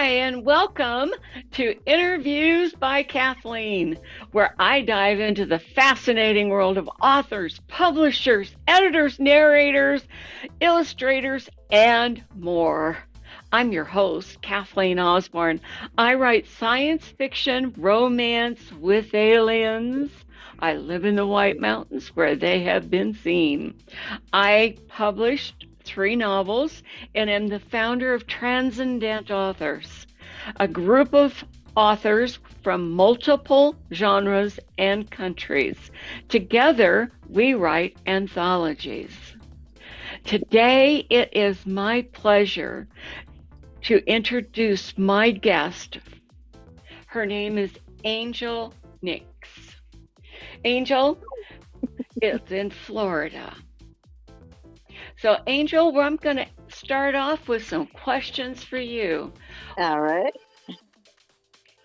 and welcome to Interviews by Kathleen, where I dive into the fascinating world of authors, publishers, editors, narrators, illustrators, and more. I'm your host, Kathleen Osborne. I write science fiction, romance with aliens. I live in the White Mountains where they have been seen. I published 3 novels and am the founder of Transcendent Authors, a group of authors from multiple genres and countries. Together, we write anthologies. Today, it is my pleasure to introduce my guest. Her name is Angel Nix. Angel is in Florida. So, Angel, I'm going to start off with some questions for you. All right.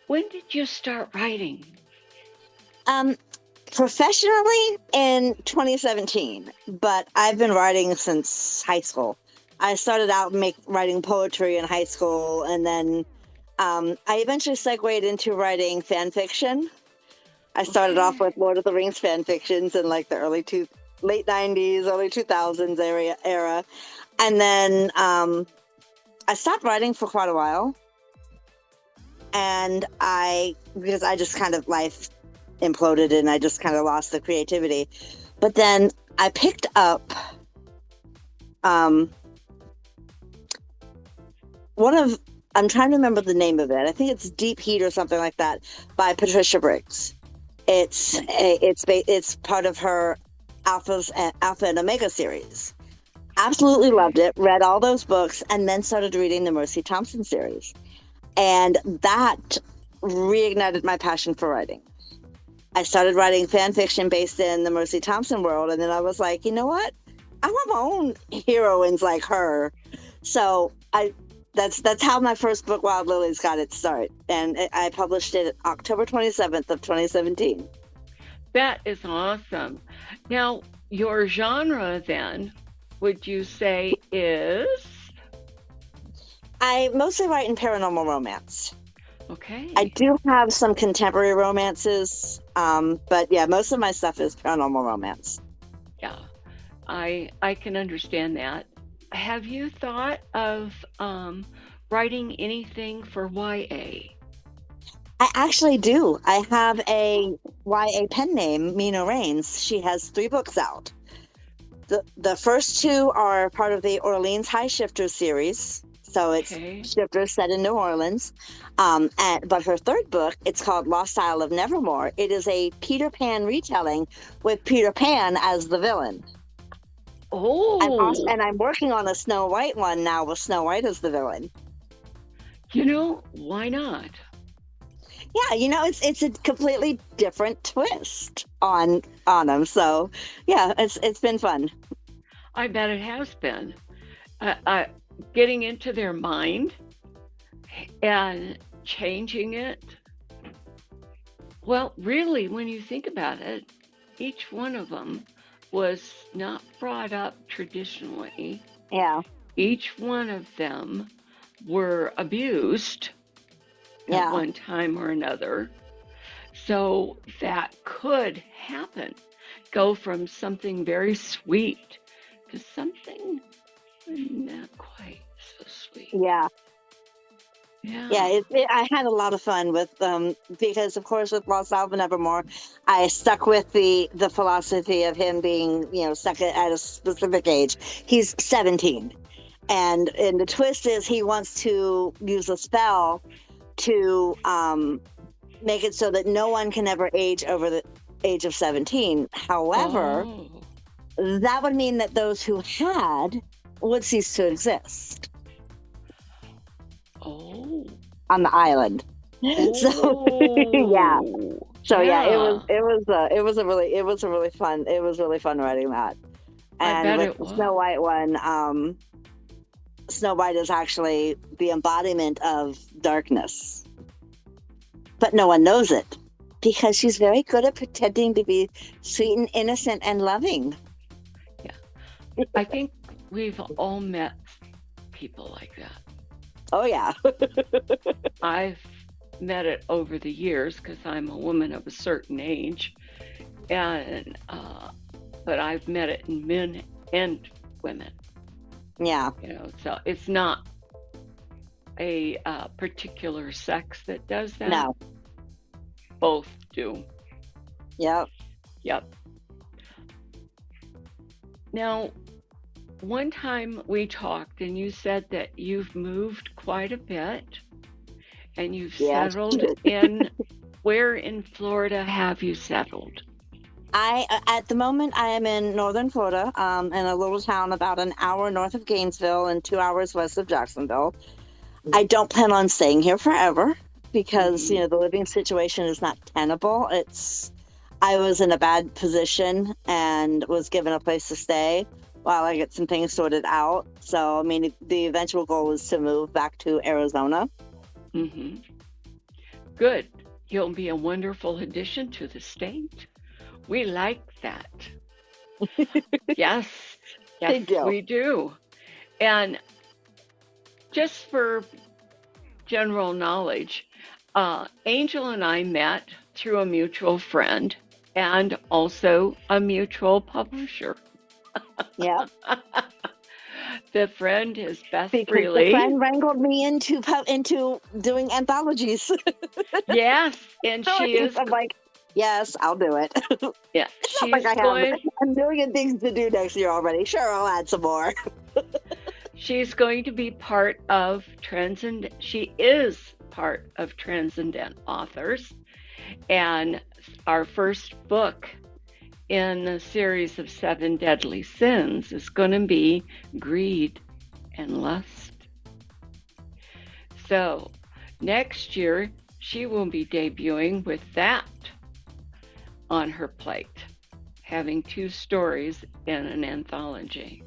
When did you start writing? Professionally in 2017, but I've been writing since high school. I started out writing poetry in high school, and then I eventually segued into writing fan fiction. I started off with Lord of the Rings fan fictions in like the late 90s, early 2000s era. And then I stopped writing for quite a while. And because I just kind of, life imploded and I just kind of lost the creativity. But then I picked up I'm trying to remember the name of it. I think it's Deep Heat or something like that by Patricia Briggs. It's part of her Alpha and Omega series. Absolutely loved it. Read all those books and then started reading the Mercy Thompson series. And that reignited my passion for writing. I started writing fan fiction based in the Mercy Thompson world. And then I was like, you know what? I want my own heroines like her. So that's how my first book, Wild Lilies, got its start. And I published it October 27th of 2017. That is awesome. Now, your genre then, would you say is? I mostly write in paranormal romance. Okay. I do have some contemporary romances, but yeah, most of my stuff is paranormal romance. Yeah, I can understand that. Have you thought of writing anything for YA? I actually do. I have a YA pen name, Mina Rains. She has 3 books out. The first 2 are part of the Orleans High Shifter series. So it's Shifters set in New Orleans. But her 3rd book, it's called Lost Isle of Nevermore. It is a Peter Pan retelling with Peter Pan as the villain. Oh. And I'm working on a Snow White one now with Snow White as the villain. Why not? Yeah, it's a completely different twist on them. So yeah, it's been fun. I bet it has been. Getting into their mind and changing it. Well, really, when you think about it, each one of them was not brought up traditionally. Yeah. Each one of them were abused at one time or another. So that could happen. Go from something very sweet to something not quite so sweet. Yeah. Yeah. I had a lot of fun with because of course with Lost Isle of Nevermore, I stuck with the philosophy of him being, stuck at a specific age. He's 17. And the twist is he wants to use a spell to make it so that no one can ever age over the age of 17. However, that would mean that those who had would cease to exist. Oh. On the island. Oh. So yeah. So yeah, it was really fun writing that. And I bet with it was. the Snow White one, Snow White is actually the embodiment of darkness. But no one knows it because she's very good at pretending to be sweet and innocent and loving. Yeah. I think we've all met people like that. Oh yeah. I've met it over the years because I'm a woman of a certain age, and but I've met it in men and women. Yeah. So it's not a particular sex that does that. No. Both do. Yep. Yep. Now, one time we talked, and you said that you've moved quite a bit, and you've Yes. settled in. Where in Florida have you settled? At the moment, I am in northern Florida, in a little town about an hour north of Gainesville and 2 hours west of Jacksonville. I don't plan on staying here forever because, Mm-hmm. the living situation is not tenable. I was in a bad position and was given a place to stay while I get some things sorted out. So, I mean, the eventual goal is to move back to Arizona. Mm-hmm. Good. You'll be a wonderful addition to the state. We like that. Yes, yes, Thank you. we do. And just for general knowledge, Angel and I met through a mutual friend and also a mutual publisher. Yeah. The friend is Beth Because the Freely. friend wrangled me into doing anthologies. Yes, and So I'm like, yes, I'll do it. yeah, It's not like I have going a million things to do next year already. Sure, I'll add some more. she's going to be part of Transcendent. She is part of Transcendent Authors, and our first book in the series of 7 Deadly Sins is going to be Greed and Lust. So next year, she will be debuting with that on her plate, having 2 stories in an anthology.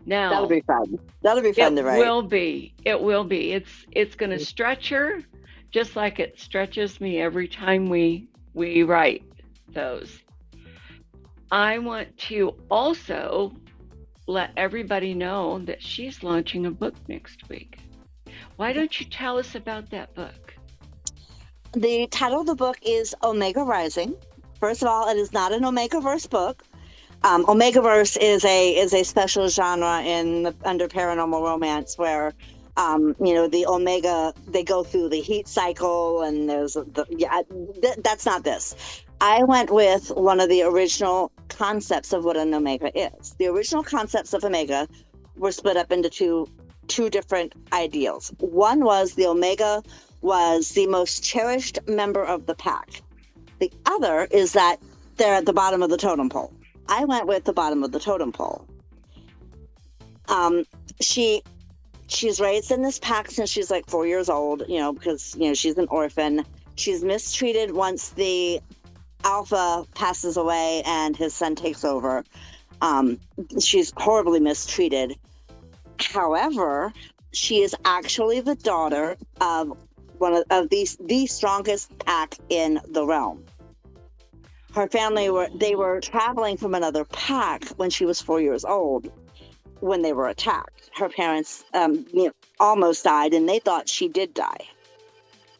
Now, That'll be fun. That'll be fun to write. will be. It will be. It's going to stretch her, just like it stretches me every time we write those. I want to also let everybody know that she's launching a book next week. Why don't you tell us about that book? The title of the book is Omega Rising. First of all, it is not an Omegaverse book. Omegaverse is a special genre under paranormal romance where the Omega, they go through the heat cycle, and that's not this. I went with one of the original concepts of what an Omega is. The original concepts of Omega were split up into two different ideals. One was the Omega was the most cherished member of the pack. The other is that they're at the bottom of the totem pole. I went with the bottom of the totem pole. She's raised in this pack since she's like 4 years old, because, she's an orphan. She's mistreated once the alpha passes away and his son takes over. She's horribly mistreated. However, she is actually the daughter of one of the strongest pack in the realm. Her family were traveling from another pack when she was 4 years old when they were attacked. Her parents almost died, and they thought she did die.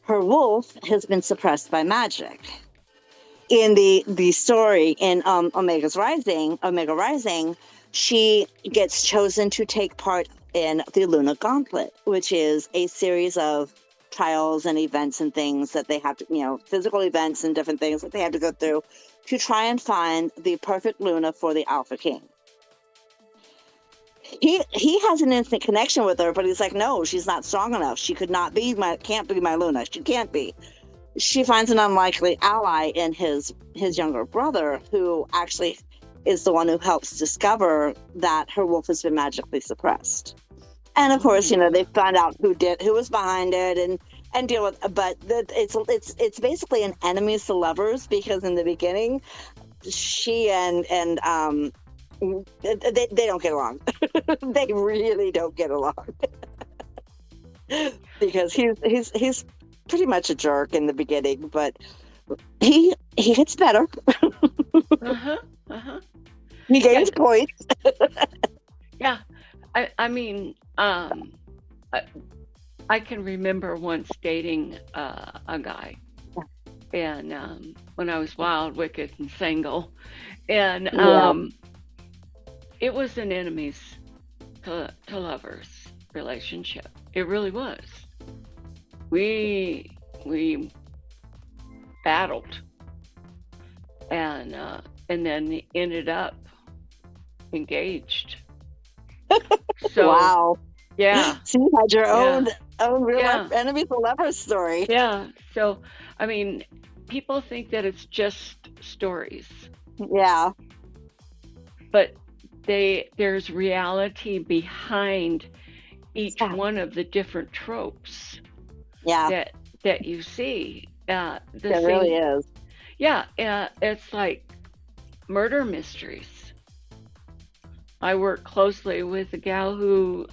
Her wolf has been suppressed by magic. In the story in Omega Rising, she gets chosen to take part in the Luna Gauntlet, which is a series of trials and events and things that they have to, physical events and different things that they have to go through to try and find the perfect Luna for the Alpha King. He has an instant connection with her, but he's like, no, she's not strong enough. She can't be my Luna. She can't be. She finds an unlikely ally in his younger brother, who actually is the one who helps discover that her wolf has been magically suppressed. And of course, they found out who was behind it and deal with. But it's basically an enemies to lovers, because in the beginning, she and they don't get along. They really don't get along. Because he's pretty much a jerk in the beginning, but he gets better. He gains points. Yeah, I mean, I can remember once dating a guy, and when I was wild, wicked, and single, and Yeah. it was an enemies to lovers relationship. It really was. We battled, and then ended up engaged. So Wow. yeah, So you had your yeah, own real yeah, life enemies to lovers story. yeah. So I mean, people think that it's just stories, Yeah. but there's reality behind each Yeah. one of the different tropes Yeah. that that you see. The It really same, is. yeah. It's like murder mysteries. I work closely with a gal who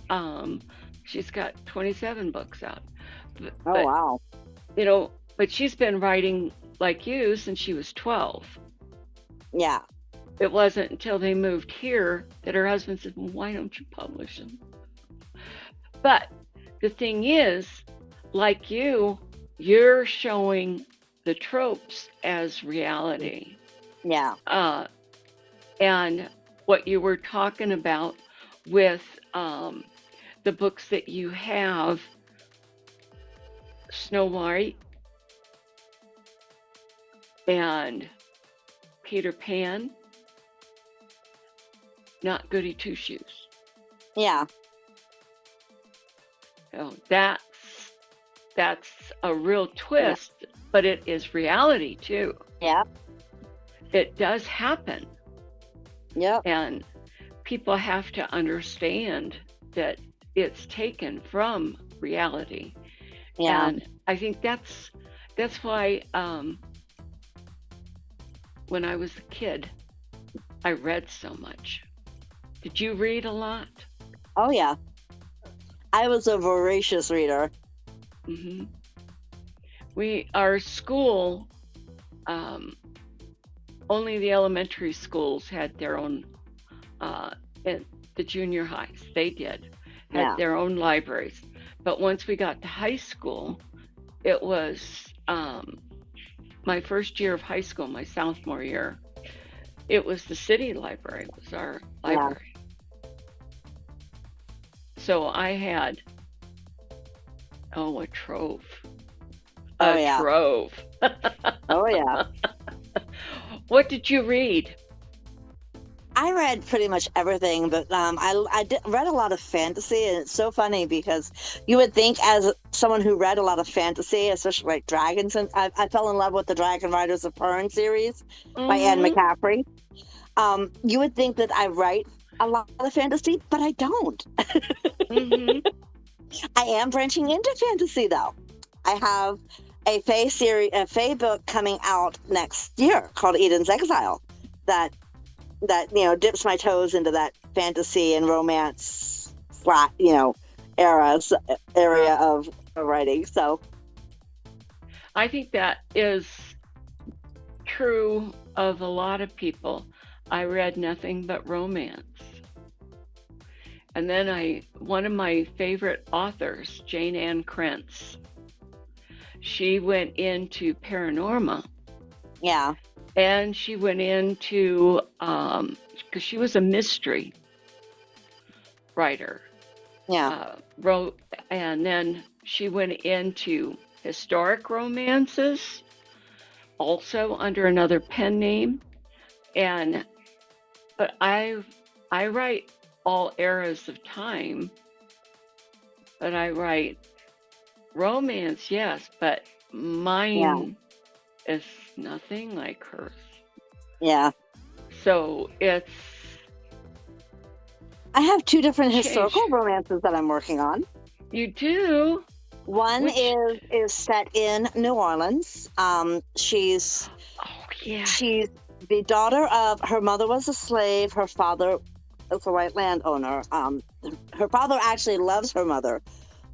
she's got 27 books out, Oh but wow. but she's been writing like you since she was 12. Yeah. It wasn't until they moved here that her husband said, well, why don't you publish them? But the thing is, like you're showing the tropes as reality. Yeah. And what you were talking about with the books that you have, Snow White and Peter Pan, not Goody Two Shoes. Yeah. So that's a real twist, but it is reality too. Yeah. It does happen, Yep. and people have to understand that it's taken from reality. Yeah. And I think that's why when I was a kid, I read so much. Did you read a lot? Oh yeah. I was a voracious reader. Hmm. Our school, only the elementary schools had their own, and the junior highs, they had their own libraries. But once we got to high school, it was my first year of high school, my sophomore year. It was the city library, was our library. Yeah. So I had, a trove. Trove. Oh yeah. What did you read? I read pretty much everything, but I read a lot of fantasy, and it's so funny because you would think, as someone who read a lot of fantasy, especially like dragons, and I fell in love with the Dragon Riders of Pern series by Anne McCaffrey. You would think that I write a lot of fantasy, but I don't. Mm-hmm. I am branching into fantasy though. I have a Fae book coming out next year called Eden's Exile that dips my toes into that fantasy and romance area of writing. So I think that is true of a lot of people. I read nothing but romance. And then one of my favorite authors, Jane Ann Krentz, she went into paranormal. Yeah. And she went into, because she was a mystery writer. Yeah. And then she went into historic romances, also under another pen name. But I write all eras of time, but I write romance, yes, but mine is nothing like hers. Yeah. So I have two different historical romances that I'm working on. You do? One is set in New Orleans. She's the daughter of, her mother was a slave, her father was a white landowner. Her father actually loves her mother,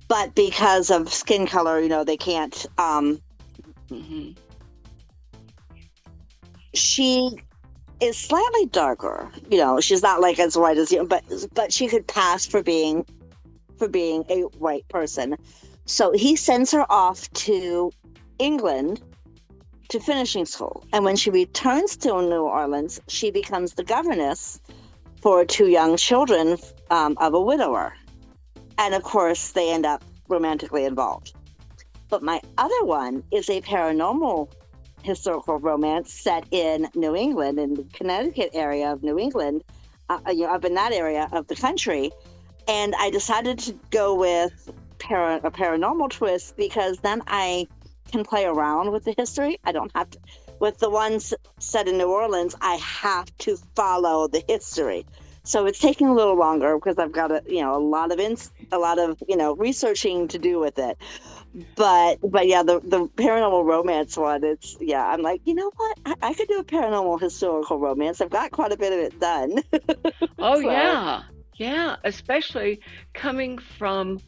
but because of skin color, they can't. Mm-hmm. She is slightly darker. She's not like as white as you, but she could pass for being a white person. So he sends her off to England to finishing school. And when she returns to New Orleans, she becomes the governess for two young children of a widower. And of course, they end up romantically involved. But my other one is a paranormal historical romance set in New England, in the Connecticut area of New England, up in that area of the country. And I decided to go with a paranormal twist because then I can play around with the history. I don't have to. With the ones set in New Orleans, I have to follow the history. So it's taking a little longer because I've got a lot of researching to do with it. But yeah, the paranormal romance one, I'm like, you know what? I could do a paranormal historical romance. I've got quite a bit of it done. Oh, So, yeah, especially coming from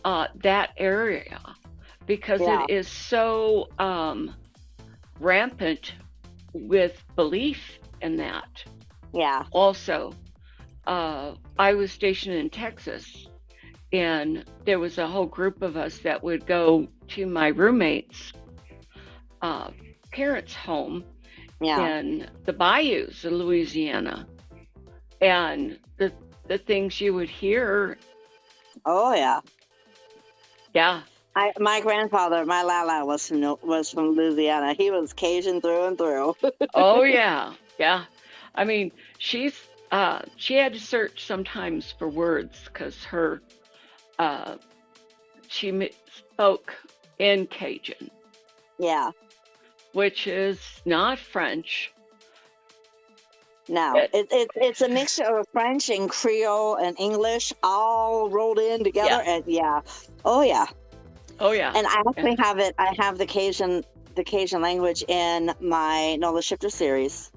that area because yeah, it is so rampant with belief in that. yeah, Also, I was stationed in Texas, and there was a whole group of us that would go to my roommate's uh, parents' home yeah. in the bayous of Louisiana, and the things you would hear, Oh yeah. yeah, My grandfather, my Lala, was from Louisiana. He was Cajun through and through. oh yeah. I mean, she had to search sometimes for words because uh, she spoke in Cajun, Yeah. which is not French. No, It, it's a mixture of French and Creole and English all rolled in together. yeah, And yeah, oh yeah. oh yeah, And I yeah. actually have it. I have the Cajun language in my Nola Shifter series.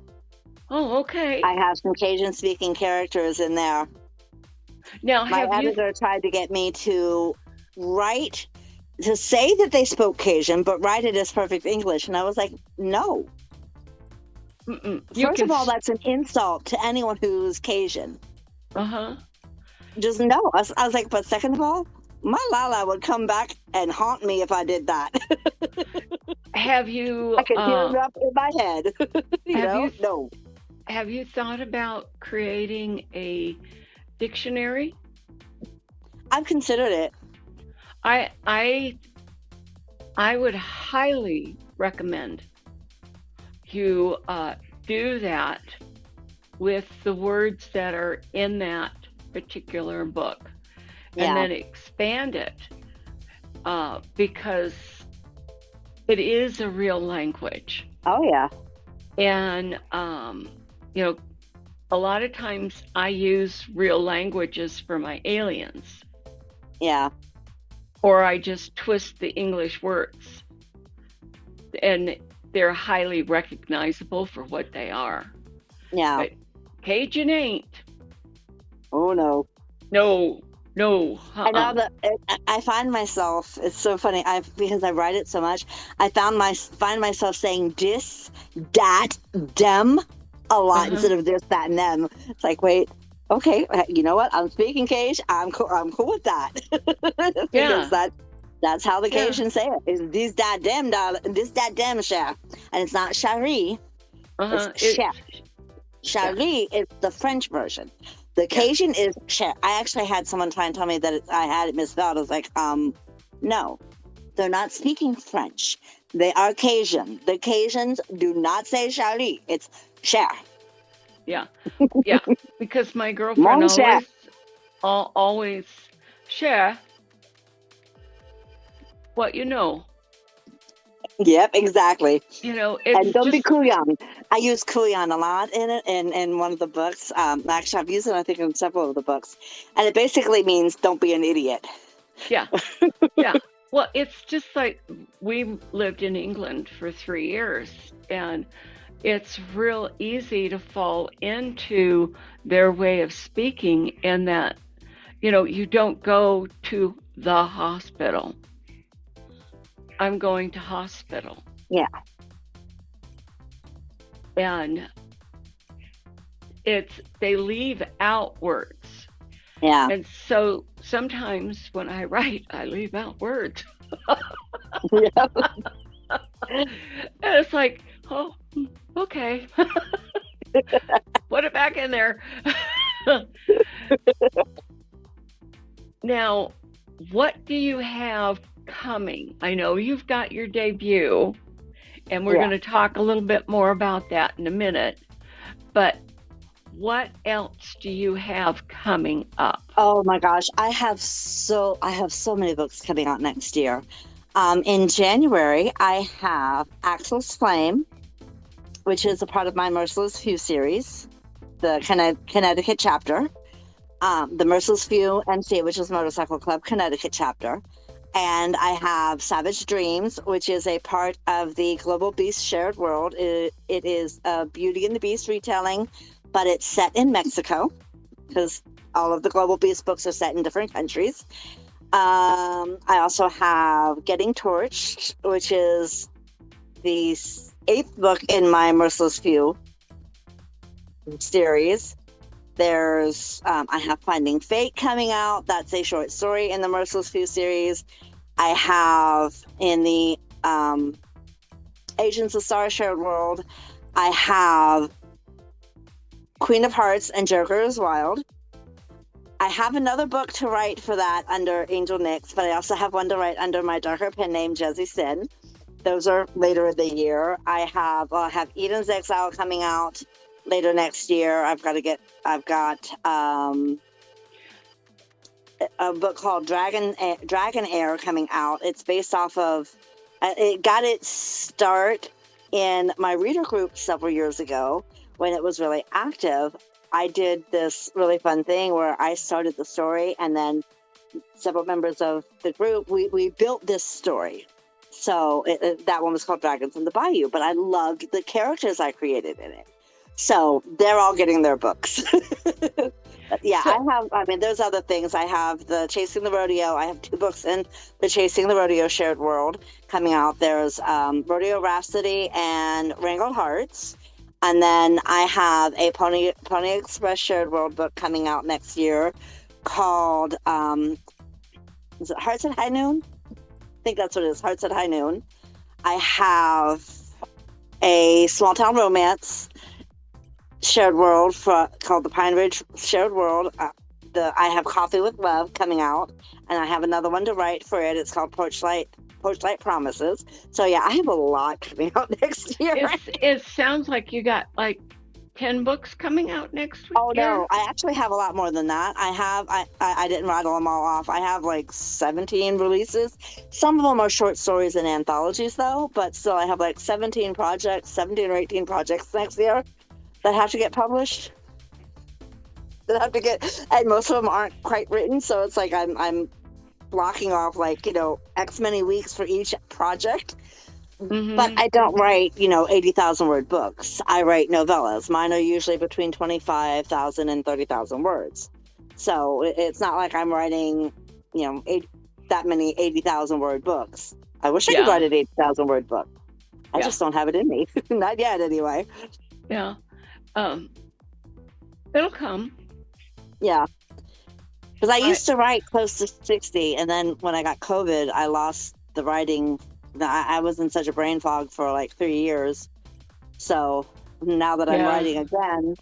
Oh, okay. I have some Cajun speaking characters in there. Now, My have you? editor tried to get me to write to say that they spoke Cajun, but write it as perfect English, and I was like, no. You First can. of all, that's an insult to anyone who's Cajun. Uh-huh. Just no. I was like, but second of all, my Lala would come back and haunt me if I did that. Have you? I could hear it up in my head. Have you? No. Have you thought about creating a dictionary? I've considered it. I I I would highly recommend you do that with the words that are in that particular book, and Yeah. then expand it because it is a real language, Oh yeah. and you know, a lot of times I use real languages for my aliens, Yeah. or I just twist the English words, and they're highly recognizable for what they are. Yeah. But Cajun ain't. Oh no. No, no, And now uh-uh. that I find myself, it's so funny. Because I write it so much, I find myself saying dis, dat, dem a lot Uh-huh. instead of this, that, and them. It's like, wait, okay, you know what? I'm speaking Cajun. I'm cool. I'm cool with that because Yeah, that's how the yeah, Cajuns say it. Is this that dem, darling? This that dem, chef, and it's not Cherie. It's uh-huh. chef. Yeah, Cherie is the French version. The yeah, Cajun is chef. I actually had someone try and tell me that I had it misspelled. I was like, no, they're not speaking French. They are Cajun. The Cajuns do not say Cherie. It's chef. yeah, yeah. Because my girlfriend Mon chef. always share what you know. Yep, exactly. And It's don't be just couillon. I use couillon a lot in it in one of the books. Actually, I've used it, I think, in several of the books. And it basically means don't be an idiot. yeah, yeah. Well, it's just like we lived in England for 3 years, and it's real easy to fall into their way of speaking in that, you don't go to the hospital. I'm going to hospital. Yeah. And they leave out words. Yeah. And so sometimes when I write, I leave out words. Yeah. And it's like, oh, okay, put it back in there. Now, what do you have coming? I know you've got your debut, and we're Yeah. going to talk a little bit more about that in a minute. But what else do you have coming up? Oh my gosh, I have so many books coming out next year. In January, I have Axel's Flame, which is a part of my Merciless Few series, the Connecticut chapter. The Merciless Few MC, which is Motorcycle Club Connecticut chapter. And I have Savage Dreams, which is a part of the Global Beast Shared World. It is a Beauty and the Beast retelling, but it's set in Mexico because all of the Global Beast books are set in different countries. I also have Getting Torched, which is the 8th book in my Merciless Few series. There's I have Finding Fate coming out. That's a short story in the Merciless Few series. I have in the Agents of Star Shared World, I have Queen of Hearts and Joker is Wild. I have another book to write for that under Angel Nix, but I also have one to write under my darker pen name, Jezzy Sin. Those are later in the year. I have Eden's Exile coming out later next year. I've got a book called Dragon Air coming out. It's based off of, it got its start in my reader group several years ago when it was really active. I did this really fun thing where I started the story, and then several members of the group, we built this story. So that one was called Dragons in the Bayou, but I loved the characters I created in it. So they're all getting their books. But yeah, there's other things. I have the Chasing the Rodeo. I have 2 books in the Chasing the Rodeo Shared World coming out. There's Rodeo Rhapsody and Wrangled Hearts. And then I have a Pony Express Shared World book coming out next year called, is it Hearts at High Noon? I think that's what it is, Hearts at High Noon. I have a Small Town Romance Shared World called the Pine Ridge Shared World. I have Coffee with Love coming out, and I have another one to write for it. It's called Porchlight Promises. So yeah, I have a lot coming out next year. It sounds like you got like 10 books coming out next week. Oh no, I actually have a lot more than that. I didn't rattle them all off. I have like 17 releases. Some of them are short stories and anthologies though, but still I have like 17 or 18 projects next year that have to get published. And most of them aren't quite written, so it's like I'm blocking off like, X many weeks for each project. Mm-hmm. But I don't write, 80,000 word books. I write novellas. Mine are usually between 25,000 and 30,000 words. So it's not like I'm writing, that many 80,000 word books. I wish I could write an 80,000 word book. I just don't have it in me. Not yet, anyway. Yeah. It'll come. Yeah. Because I used to write close to 60, and then when I got COVID, I lost the writing. I was in such a brain fog for like 3 years. So now that I'm writing again,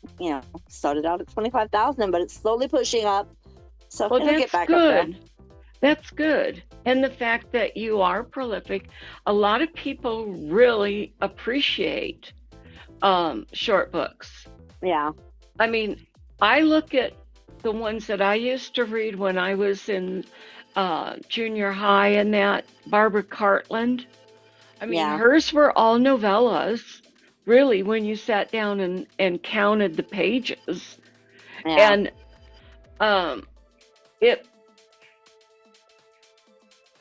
started out at 25,000, but it's slowly pushing up. So it'll get back up there. That's good. And the fact that you are prolific, a lot of people really appreciate short books. Yeah. I mean, I look at the ones that I used to read when I was in junior high, and that Barbara Cartland. I mean, hers were all novellas, really, when you sat down and counted the pages. Yeah. And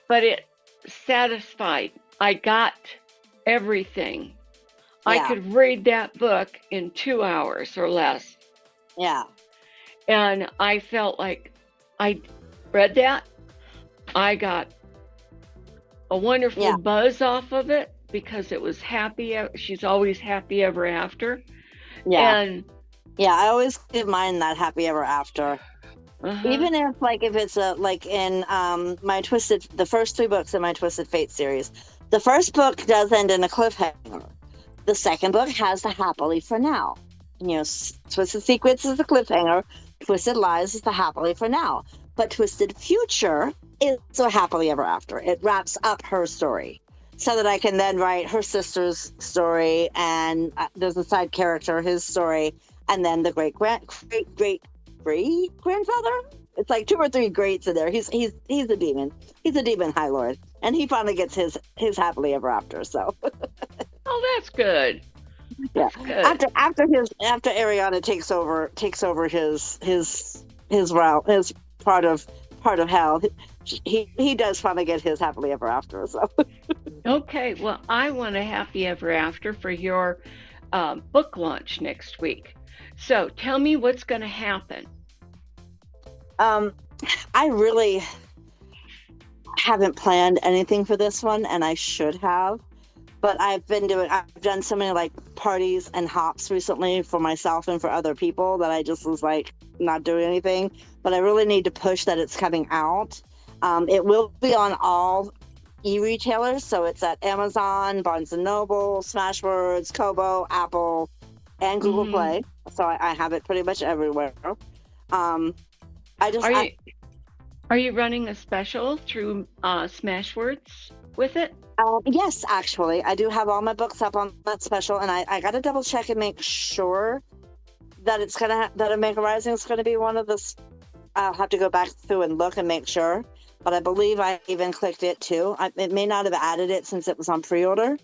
it satisfied. I got everything. I could read that book in 2 hours or less. Yeah. And I felt like I read that. I got a wonderful buzz off of it because it was happy. She's always happy ever after. Yeah. And I always give mine that happy ever after. Uh-huh. Even if like if it's a like in my twisted the first three books in my Twisted Fate series, the first book does end in a cliffhanger. The second book has the happily for now. Twisted Secrets is the cliffhanger. Twisted Lies is the happily for now. But Twisted Future is a happily ever after. It wraps up her story so that I can then write her sister's story, and there's a side character, his story, and then the great grandfather. It's like two or three greats in there. He's a demon. He's a demon high lord, and he finally gets his happily ever after. So Oh, that's good. yeah, That's good. after Ariana takes over his realm, his part of hell, he does finally get his happily ever after. So Okay, well, I want a happy ever after for your book launch next week. So tell me what's going to happen. um, I really haven't planned anything for this one, and I should have. But I've done so many like parties and hops recently for myself and for other people that I just was like not doing anything. But I really need to push that it's coming out. It will be on all e-retailers, so it's at Amazon, Barnes and Noble, Smashwords, Kobo, Apple, and Google Hmm. Play. So I have it pretty much everywhere. Um, I just Are I, you are you running a special through Smashwords with it? yes, actually, I do have all my books up on that special, and I got to double check and make sure that that Omega Rising is gonna be one of the. I'll have to go back through and look and make sure, but I believe I even clicked it too. It may not have added it since it was on pre-order,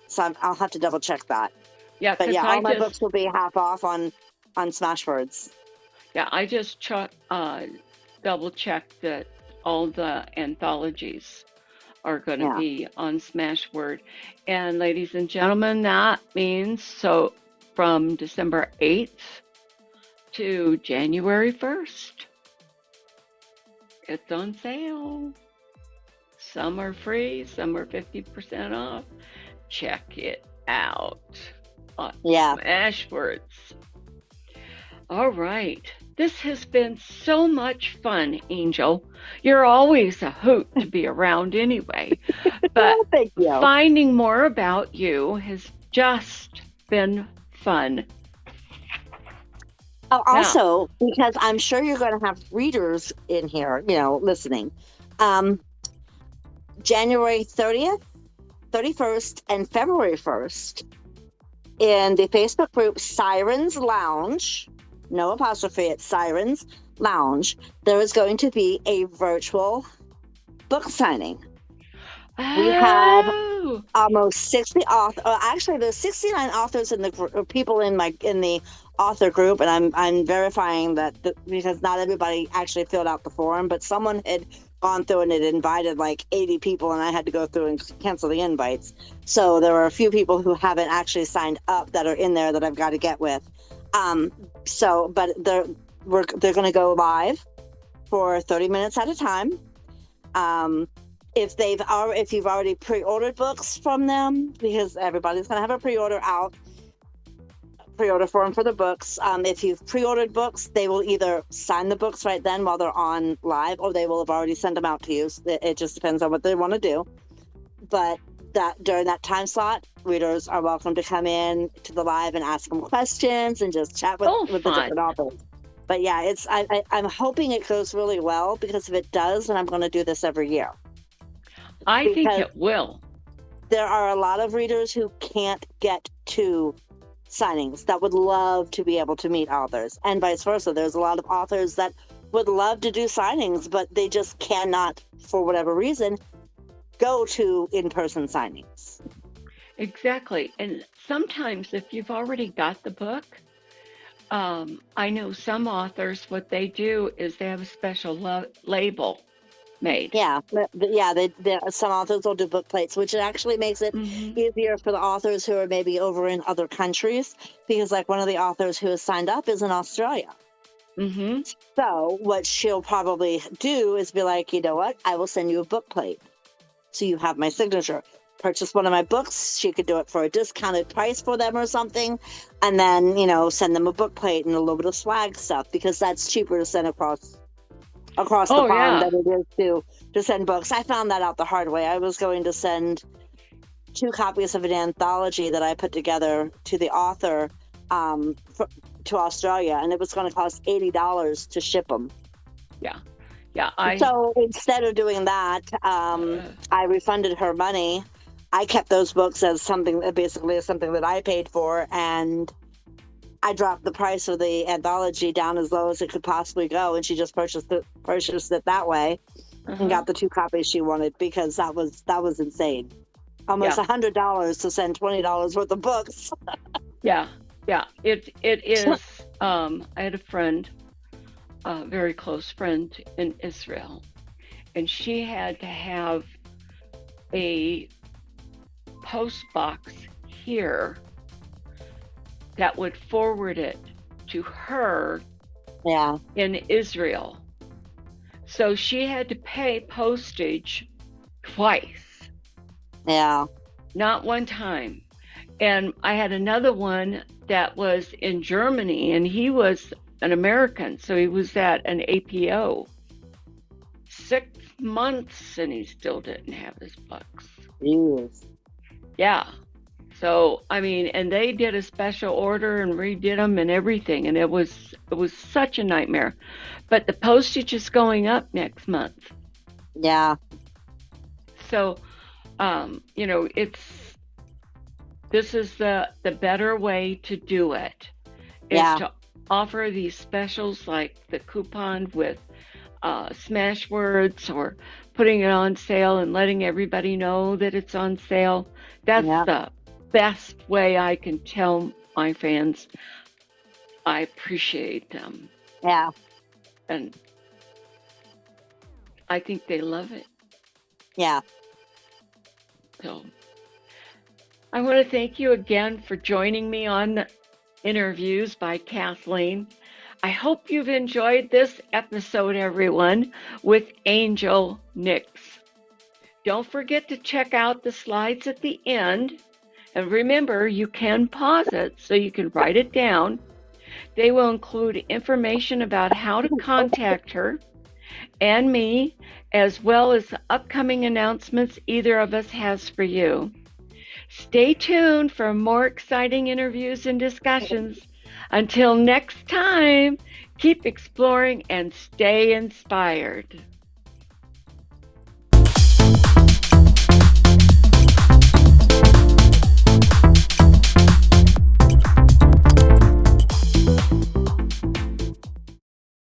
so I'll have to double check that. Yeah, But because yeah, all my books will be half off on Smashwords. I just double checked that all the anthologies are going to Yeah, be on Smashword. And ladies and gentlemen, that means so from December 8th to January 1st, it's on sale. Some are free, some are 50% off. Check it out on yeah. Smashwords. All right. This has been so much fun, Angel. You're always a hoot to be around anyway. But Oh, thank you. finding more about you has just been fun. Oh, Now, also, because I'm sure you're going to have readers in here, listening. Um, January 30th, 31st, and February 1st in the Facebook group Sirens Lounge, no apostrophe, it's Sirens Lounge, there is going to be a virtual book signing. We have oh, almost 60 authors. Actually, there's 69 authors in the people in the author group, and I'm verifying that because not everybody actually filled out the form, but someone had gone through and had invited like 80 people, and I had to go through and cancel the invites. So there are a few people who haven't actually signed up that are in there that I've got to get with. But they're going to go live for 30 minutes at a time. If you've already pre-ordered books from them, because everybody's going to have a pre-order form for the books. If you've pre-ordered books, they will either sign the books right then while they're on live, or they will have already sent them out to you. So it just depends on what they want to do. But that during that time slot, readers are welcome to come in to the live and ask them questions and just chat with the fun. different authors. But yeah, I'm hoping it goes really well, because if it does, then I'm going to do this every year. I think Because it will. there are a lot of readers who can't get to signings that would love to be able to meet authors, and vice versa. There's a lot of authors that would love to do signings, but they just cannot, for whatever reason, go to in-person signings. Exactly. And sometimes if you've already got the book, I know some authors, what they do is they have a special label made. Yeah, some authors will do book plates, which actually makes it Hmm. easier for the authors who are maybe over in other countries, because like one of the authors who has signed up is in Australia. Hmm. So what she'll probably do is be like, you know what, I will send you a book plate, so you have my signature. Purchase one of my books. She could do it for a discounted price for them or something, and then send them a book plate and a little bit of swag stuff, because that's cheaper to send across across the Oh, pond yeah. than it is to send books. I found that out the hard way. I was going to send 2 copies of an anthology that I put together to the author to Australia, and it was going to cost $80 to ship them. Yeah. Yeah. So instead of doing that, I refunded her money. I kept those books as something that I paid for, and I dropped the price of the anthology down as low as it could possibly go, and she just purchased it that way, and got the 2 copies she wanted, because that was insane. Almost $100 to send $20 worth of books. Yeah. Yeah. It is. I had a friend, a very close friend in Israel, and she had to have a post box here that would forward it to her in Israel. So she had to pay postage twice. Yeah. Not one time. And I had another one that was in Germany, and he was an American, so he was at an APO. 6 months, and he still didn't have his books. Jeez. Yeah. So, I mean, and they did a special order and redid them and everything, and it was such a nightmare. But the postage is going up next month. Yeah. So, this is the better way to do it, is to offer these specials like the coupon with smash words, or putting it on sale and letting everybody know that it's on sale. That's the best way I can tell my fans I appreciate them. Yeah. And I think they love it. Yeah. So I want to thank you again for joining me on Interviews by Kathleen. I hope you've enjoyed this episode, everyone, with Angel Nix. Don't forget to check out the slides at the end. And remember, you can pause it so you can write it down. They will include information about how to contact her and me, as well as the upcoming announcements either of us has for you. Stay tuned for more exciting interviews and discussions. Until next time, keep exploring and stay inspired.